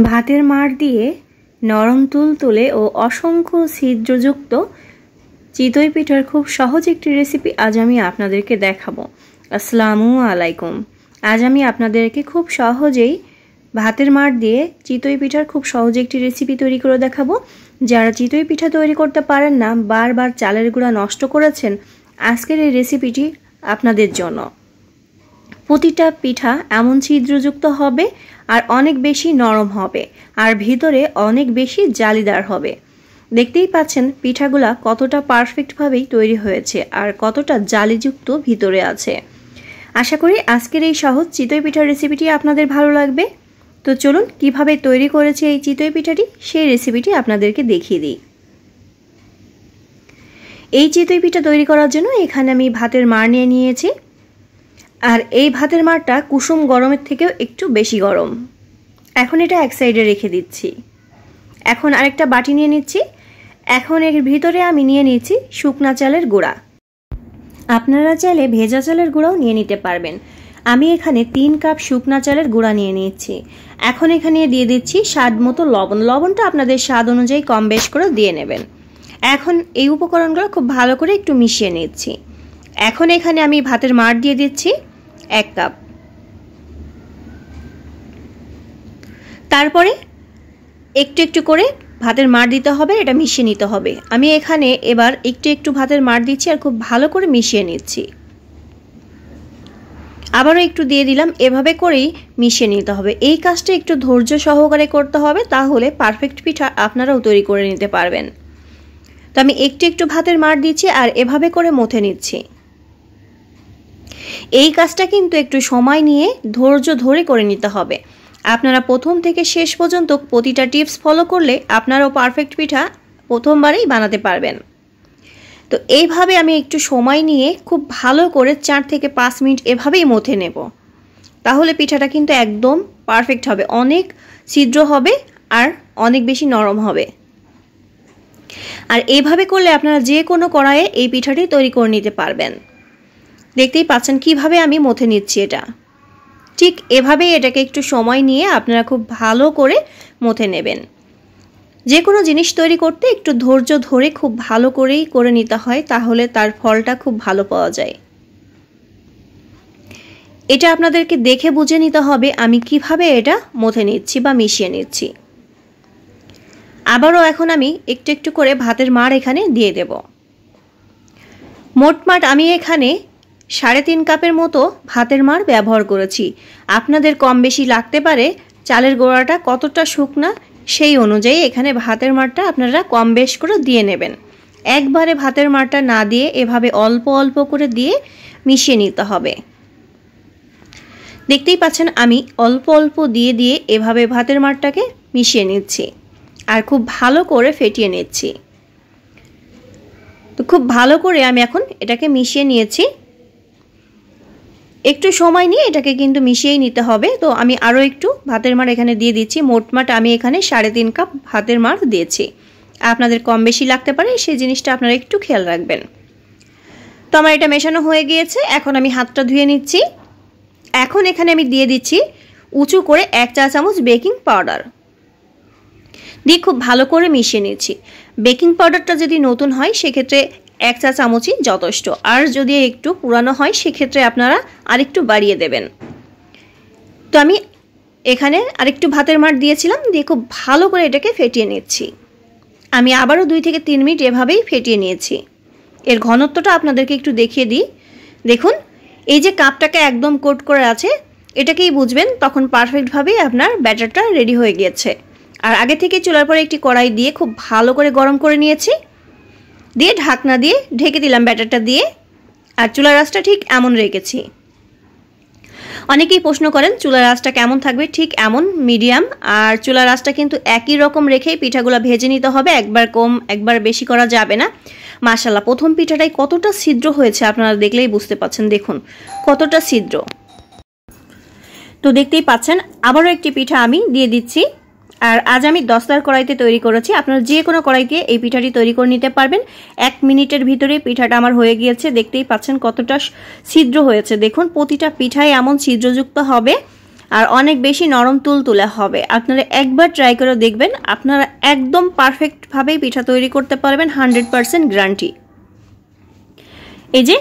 ভাতের মাড় দিয়ে নরম তুলতুলে ও অসংখ্য ছিদ্রযুক্ত চিতই পিঠার খুব সহজ একটি রেসিপি আজ আমি আপনাদেরকে দেখাবো। আসসালামু আলাইকুম। আজ আমি আপনাদেরকে খুব সহজেই ভাতের মাড় দিয়ে চিতই পিঠার খুব সহজ একটি রেসিপি তৈরি করে দেখাবো। যারা চিতই পিঠা তৈরি করতে পারেন না, বারবার চালের গুঁড়া নষ্ট করেছেন, আজকের এই রেসিপিটি আপনাদের জন্য। প্রতিটা পিঠা এমন ছিদ্রযুক্ত হবে আর অনেক বেশি নরম হবে আর ভিতরে অনেক বেশি জালিদার হবে। দেখতেই পাচ্ছেন পিঠাগুলা কতটা পারফেক্টভাবেই তৈরি হয়েছে আর কতটা জালিযুক্ত ভিতরে আছে। আশা করি আজকের এই সহজ চিতই পিঠার রেসিপিটি আপনাদের ভালো লাগবে। তো চলুন কিভাবে তৈরি করেছে এই চিতই পিঠাটি সেই রেসিপিটি আপনাদেরকে দেখিয়ে দিই। এই চিতই পিঠা তৈরি করার জন্য এখানে আমি ভাতের মাড় নিয়ে নিয়েছি। আর এই ভাতের মাড়টা কুসুম গরমের থেকেও একটু বেশি গরম। এখন এটা এক সাইডে রেখে দিচ্ছি। এখন আরেকটা বাটি নিয়ে নিচ্ছি। এখন এর ভিতরে আমি নিয়ে নিচ্ছি শুকনা চালের গুঁড়া। আপনারা চাইলে ভেজা চালের গুঁড়াও নিয়ে নিতে পারবেন। আমি এখানে 3 কাপ শুকনা চালের গুঁড়া নিয়ে নিচ্ছি। এখন এখানে দিয়ে দিচ্ছি স্বাদ মতো লবণ। লবণটা আপনাদের স্বাদ অনুযায়ী কম বেশ করে দিয়ে নেবেন। এখন এই উপকরণগুলো খুব ভালো করে একটু মিশিয়ে নিচ্ছি। এখন এখানে আমি ভাতের মাড় দিয়ে দিচ্ছি 1 কাপ। তারপরে একটু একটু করে ভাতের মাড় দিতে হবে, এটা মিশিয়ে নিতে হবে। আমি এখানে এবার একটু একটু ভাতের মাড় দিচ্ছি আর খুব ভালো করে মিশিয়ে নিচ্ছি। আবারও একটু দিয়ে দিলাম। এভাবে করেই মিশিয়ে নিতে হবে। এই কাজটা একটু ধৈর্য সহকারে করতে হবে, তাহলে পারফেক্ট পিঠা আপনারাও তৈরি করে নিতে পারবেন। তো আমি একটু একটু ভাতের মাড় দিচ্ছি আর এভাবে করে মথে নিচ্ছি। এই কাজটা কিন্তু একটু সময় নিয়ে ধৈর্য ধরে করে নিতে হবে। আপনারা প্রথম থেকে শেষ পর্যন্ত প্রতিটা টিপস ফলো করলে আপনারাও পারফেক্ট পিঠা প্রথমবারেই বানাতে পারবেন। তো এইভাবে আমি একটু সময় নিয়ে খুব ভালো করে 4 থেকে 5 মিনিট এভাবেই মথে নেব। তাহলে পিঠাটা কিন্তু একদম পারফেক্ট হবে, অনেক ছিদ্র হবে আর অনেক বেশি নরম হবে। আর এইভাবে করলে আপনারা যে কোনো কড়াইয়ে এই পিঠাটি তৈরি করে নিতে পারবেন। দেখতেই পাচ্ছেন কিভাবে আমি মথে নিচ্ছি। এটা ঠিক এভাবেই এটাকে একটু সময় নিয়ে আপনারা খুব ভালো করে মথে নেবেন। যে কোনো জিনিস তৈরি করতে একটু ধৈর্য ধরে খুব ভালো করেই করে নিতে হয়, তাহলে তার ফলটা খুব ভালো পাওয়া যায়। এটা আপনাদেরকে দেখে বুঝে নিতে হবে আমি কিভাবে এটা মথে নিচ্ছি বা মিশিয়ে নিচ্ছি। আবারও এখন আমি একটু একটু করে ভাতের মাড় এখানে দিয়ে দেব। মোটমাট আমি এখানে 3.5 কাপের মতো ভাতের মাড় ব্যবহার করেছি। আপনাদের কম বেশি লাগতে পারে, চালের গোড়াটা কতটা শুকনা সেই অনুযায়ী এখানে ভাতের মাড়টা আপনারা কম বেশ করে দিয়ে নেবেন। একবারে ভাতের মাড়টা না দিয়ে এভাবে অল্প অল্প করে দিয়ে মিশিয়ে নিতে হবে। দেখতেই পাচ্ছেন আমি অল্প অল্প দিয়ে দিয়ে এভাবে ভাতের মাড়টাকে মিশিয়ে নিচ্ছি আর খুব ভালো করে ফেটিয়ে নিচ্ছি। তো খুব ভালো করে আমি এখন এটাকে মিশিয়ে নিয়েছি। একটু সময় নিয়ে এটাকে কিন্তু মিশিয়েই নিতে হবে। তো আমি আরও একটু ভাতের মাড় এখানে দিয়ে দিচ্ছি। মোটমাট আমি এখানে 3.5 কাপ ভাতের মাড় দিয়েছি। আপনাদের কম বেশি লাগতে পারে, সেই জিনিসটা আপনারা একটু খেয়াল রাখবেন। তো আমার এটা মেশানো হয়ে গিয়েছে। এখন আমি হাতটা ধুয়ে নিচ্ছি। এখন এখানে আমি দিয়ে দিচ্ছি উঁচু করে 1 চা চামচ বেকিং পাউডার দিয়ে খুব ভালো করে মিশিয়ে নিচ্ছি। বেকিং পাউডারটা যদি নতুন হয় সেক্ষেত্রে 1 চা চামচই যথেষ্ট, আর যদি একটু পুরানো হয় সেক্ষেত্রে আপনারা আরেকটু বাড়িয়ে দেবেন। তো আমি এখানে আরেকটু ভাতের মাড় দিয়েছিলাম, দিয়ে খুব ভালো করে এটাকে ফেটিয়ে নিচ্ছি। আমি আবারও 2 থেকে 3 মিনিট এভাবেই ফেটিয়ে নিয়েছি। এর ঘনত্বটা আপনাদেরকে একটু দেখিয়ে দিই। দেখুন এই যে কাপটাকে একদম কোট করে আছে, এটাকেই বুঝবেন তখন পারফেক্টভাবেই আপনার ব্যাটারটা রেডি হয়ে গিয়েছে। আর আগে থেকে চুলার পরে একটি কড়াই দিয়ে খুব ভালো করে গরম করে নিয়েছি, দিয়ে ঢাকনা দিয়ে ঢেকে দিলাম ব্যাটারটা দিয়ে। আর চুলার আঁচটা ঠিক এমন রেখেছি। অনেকেই প্রশ্ন করেন চুলার আঁচটা কেমন থাকবে, ঠিক এমন মিডিয়াম। আর চুলার আঁচটা কিন্তু একই রকম রেখেই পিঠাগুলো ভেজে নিতে হবে, একবার কম একবার বেশি করা যাবে না। মাশাআল্লাহ প্রথম পিঠাটাই কতটা ছিদ্র হয়েছে আপনারা দেখলেই বুঝতে পাচ্ছেন। দেখুন কতটা ছিদ্র। তো দেখতেই পাচ্ছেন আবারও একটি পিঠা আমি দিয়ে দিচ্ছি। আর আজ আমি 10টার কড়াইতে তৈরি করেছি। আপনারা যে কোনো কড়াইতে এই পিঠাটি তৈরি করে নিতে পারবেন। 1 মিনিটের ভিতরে পিঠাটা আমার হয়ে গিয়েছে। দেখতেই পাচ্ছেন কতটা ছিদ্র হয়েছে। দেখুন প্রতিটা পিঠাই এমন ছিদ্রযুক্ত হবে আর অনেক বেশি নরম তুলতুলে হবে। আপনারা একবার ট্রাই করে দেখবেন, আপনারা একদম পারফেক্টভাবেই পিঠা তৈরি করতে পারবেন, 100% গ্যারান্টি। এই যে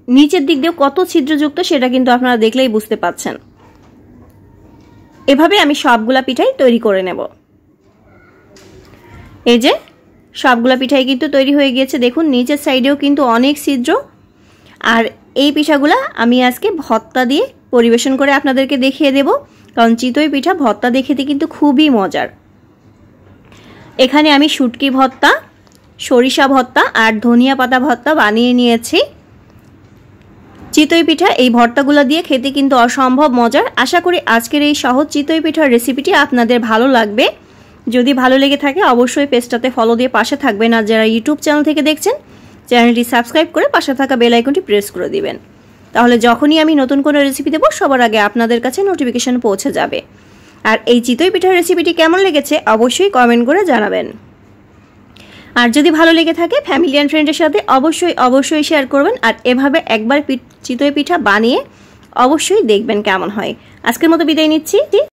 নিচের দিক দিয়ে কত ছিদ্রযুক্ত সেটা কিন্তু আপনারা দেখলেই বুঝতে পাচ্ছেন। এভাবে আমি সবগুলা পিঠাই তৈরি করে নেব। এই যে সবগুলা পিঠাই কিন্তু তৈরি হয়ে গিয়েছে, দেখুন নিচের সাইডেও কিন্তু অনেক ছিদ্র। আর এই পিঠাগুলা আমি আজকে ভর্তা দিয়ে পরিবেশন করে আপনাদেরকে দেখিয়ে দেব, কারণ চিতই পিঠা ভর্তা দিয়ে খেতে কিন্তু খুবই মজার। এখানে আমি শুটকি ভর্তা, সরিষা ভর্তা আর ধনিয়া পাতা ভর্তা বানিয়ে নিয়েছি। চিতই পিঠা এই ভর্তাগুলো দিয়ে খেতে কিন্তু অসম্ভব মজার। আশা করি আজকের এই সহজ চিতই পিঠার রেসিপিটি আপনাদের ভালো লাগবে। যদি ভালো লেগে থাকে অবশ্যই পেজটাতে ফলো দিয়ে পাশে থাকবেন, আর যারা ইউটিউব চ্যানেল থেকে দেখছেন চ্যানেলটি সাবস্ক্রাইব করে পাশে থাকা বেল আইকনটি প্রেস করে দিবেন, তাহলে যখনই আমি নতুন কোনো রেসিপি দেব সবার আগে আপনাদের কাছে নোটিফিকেশন পৌঁছে যাবে। আর এই চিতই পিঠার রেসিপিটি কেমন লেগেছে অবশ্যই কমেন্ট করে জানাবেন। আর যদি ভালো লেগে থাকে ফ্যামিলি অ্যান্ড ফ্রেন্ডের সাথে অবশ্যই শেয়ার করবেন। আর এভাবে একবার চিতই পিঠা বানিয়ে অবশ্যই দেখবেন কেমন হয়। আজকের মতো বিদায় নিচ্ছি।